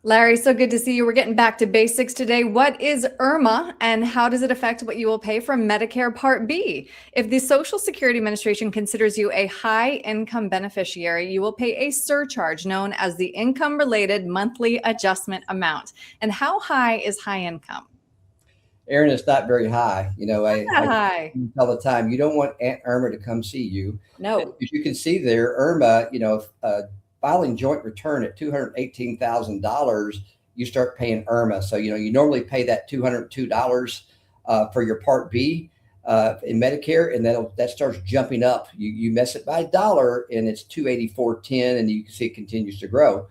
Larry, so good to see you. We're getting back to basics today. What is IRMAA and how does it affect what you will pay from Medicare Part B? If the Social Security Administration considers you a high income beneficiary, you will pay a surcharge known as the income related monthly adjustment amount. And how high is high income? Erin, it's not very high. Not I high. tell the time you don't want Aunt Irma to come see you. As No. you can see there, Irma, filing joint return at $218,000, you start paying Irma. So you normally pay that $202 for your Part B in Medicare, and that starts jumping up. You mess it by a dollar, and it's 284.10, and you can see it continues to grow.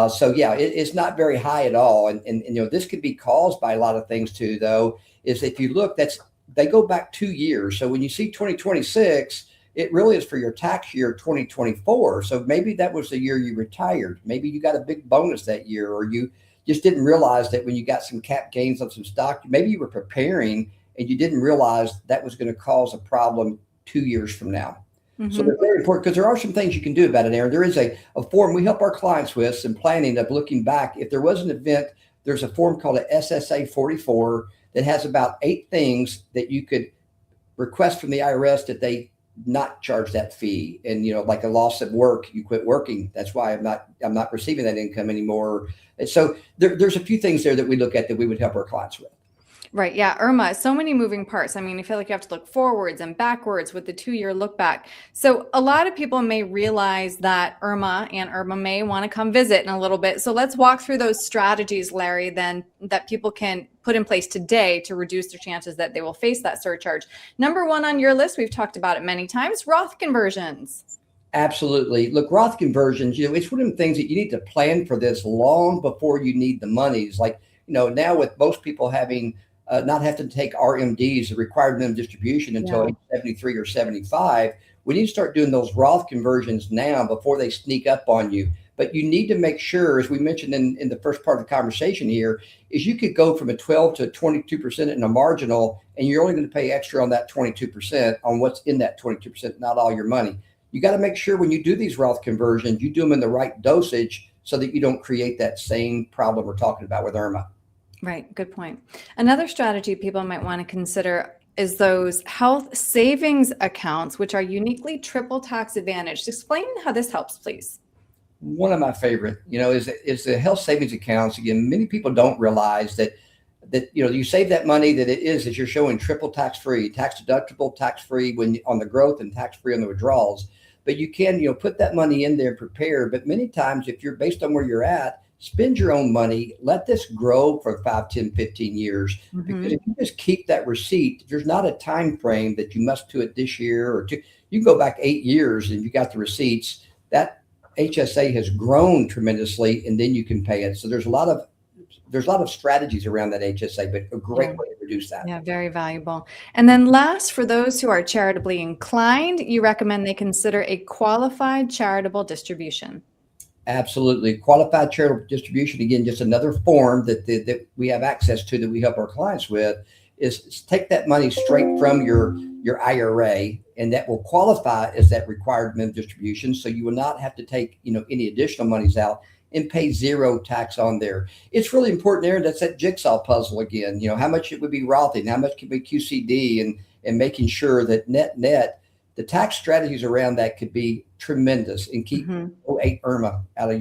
So yeah, it's not very high at all, and this could be caused by a lot of things too. Though, is if you look, they go back 2 years. So when you see 2026, it really is for your tax year 2024. So maybe that was the year you retired. Maybe you got a big bonus that year, or you just didn't realize that when you got some cap gains on some stock, maybe you were preparing and you didn't realize that was going to cause a problem 2 years from now. So Mhm. they're very important because there are some things you can do about it, Aaron. There is a form we help our clients with, some planning of looking back. If there was an event, there's a form called a SSA 44 that has about 8 things that you could request from the IRS that they not charge that fee. And like a loss of work, you quit working. That's why I'm not receiving that income anymore. And so there's a few things there that we look at that we would help our clients with. Right. Yeah. IRMAA, so many moving parts. I mean, I feel like you have to look forwards and backwards with the 2 year look back. So a lot of people may realize that IRMAA and IRMAA may want to come visit in a little bit. So let's walk through those strategies, Larry, then that people can put in place today to reduce their chances that they will face that surcharge. Number one on your list, we've talked about it many times, Roth conversions. Absolutely. Look, Roth conversions, it's one of the things that you need to plan for this long before you need the monies. Like, now with most people having not have to take RMDs, the required minimum distribution, until Yeah. age 73 or 75. We need to start doing those Roth conversions now before they sneak up on you. But you need to make sure, as we mentioned in the first part of the conversation here, is you could go from a 12 to 22% in a marginal, and you're only going to pay extra on that 22% on what's in that 22%, not all your money. You got to make sure when you do these Roth conversions, you do them in the right dosage so that you don't create that same problem we're talking about with IRMAA. Right. Good point. Another strategy people might want to consider is those health savings accounts, which are uniquely triple tax advantaged. Explain how this helps, please. One of my favorite, is the health savings accounts. Again, many people don't realize that you save that money, that it is, as you're showing, triple tax free, tax deductible, tax free when on the growth, and tax free on the withdrawals. But you can put that money in there and prepare. But many times, if you're based on where you're at, spend your own money, let this grow for 5, 10, 15 years. Because Hmm. if you just keep that receipt, there's not a time frame that you must do it this year or two. You can go back 8 years and you got the receipts. That HSA has grown tremendously, and then you can pay it. So there's a lot of strategies around that HSA, but a great Yeah. way to reduce that. Yeah, very valuable. And then last, for those who are charitably inclined, you recommend they consider a qualified charitable distribution. Absolutely. Qualified charitable distribution, again, just another form that we have access to, that we help our clients with, is take that money straight from your IRA, and that will qualify as that required minimum distribution. So you will not have to take, any additional monies out and pay zero tax on there. It's really important, Aaron. That's that jigsaw puzzle again. How much it would be Rothing, how much could be QCD, and making sure that net the tax strategies around that could be tremendous and keep Mhm. '08 IRMAA out of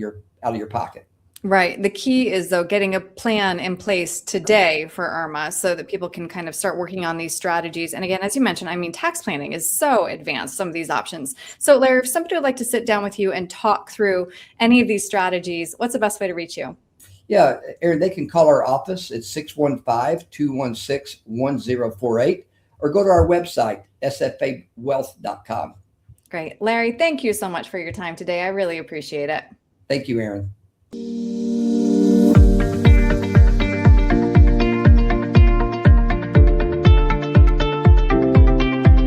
your pocket. Right. The key is, though, getting a plan in place today for IRMAA so that people can kind of start working on these strategies. And again, as you mentioned, I mean, tax planning is so advanced, some of these options. So, Larry, if somebody would like to sit down with you and talk through any of these strategies, what's the best way to reach you? Yeah, Aaron, they can call our office at 615-216-1048, or go to our website, sfawealth.com. Great. Larry, thank you so much for your time today. I really appreciate it. Thank you, Aaron.